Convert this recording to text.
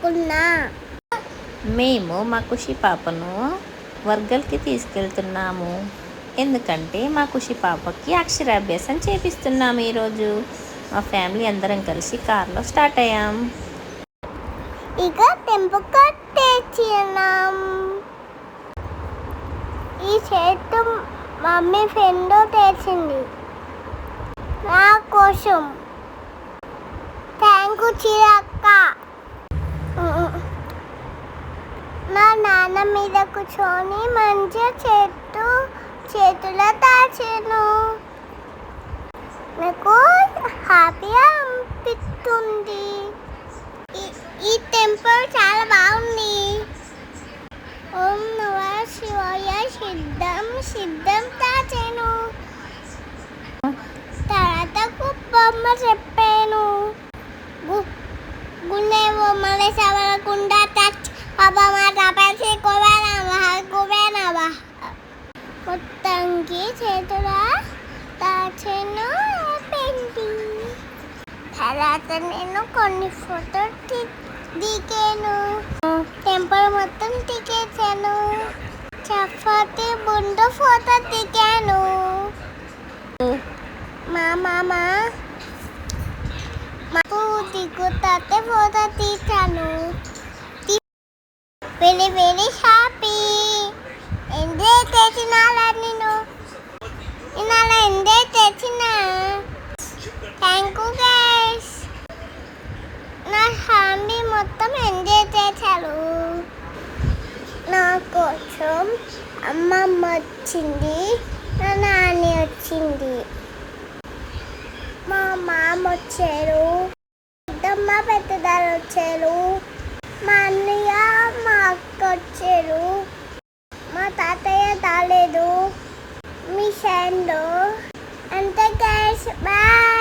అనుకున్నా. మేము మా ఖుషి పాపను వర్గల్కి తీసుకెళ్తున్నాము. ఎందుకంటే మా ఖుషి పాపకి అక్షరాభ్యాసం చేపిస్తున్నాము. ఈరోజు మా ఫ్యామిలీ అందరం కలిసి కార్లో స్టార్ట్ అయ్యాం. ఇక టెంపుల్ తెచ్చినాం. ఈ చేతు మమ్మీ ఫ్రెండ్ తెచ్చింది నా కోసం. Thank you Chirakka. నా నాన్న మీద కూర్చొని మంచిగా చేతులో దాచాను. నాకు హ్యాపీగా అనిపిస్తుంది. ఈ టెంపుల్ చాలా బాగుంది. ఓం నమ శివాయ. సిద్ధం దాచాను. తర్వాత బొమ్మ చెప్పాను. గుండెవో మళ్ళీ సవరకుండా టచ్ మొత్తానికి చేతులా దాచాను పెయింటింగ్. తర్వాత నేను కొన్ని ఫోటో దిగాను. టెంపుల్ మొత్తం దిగేసాను. చపాతి బుండు ఫోటో దిగాను. మా మామ దిగుతాతే ఫోటో తీసాను. Very very happy. ఎంజాయ్ చేసిన నేను ఎంజాయ్ చేసిన. Thank you guys. నా ఫ్యామిలీ మొత్తం ఎంజాయ్ చేశారు. నా కోసం అమ్మమ్మ వచ్చింది, నా నాన్న వచ్చింది, మా మామ వచ్చారు, పెద్దమ్మ పెద్దదారు వచ్చారు, మా అన్నయ్య మా అక్క వచ్చారు, మా తాతయ్య రాలేదు, మీ ఫ్రెండ్. అంతే గైస్, బాయ్.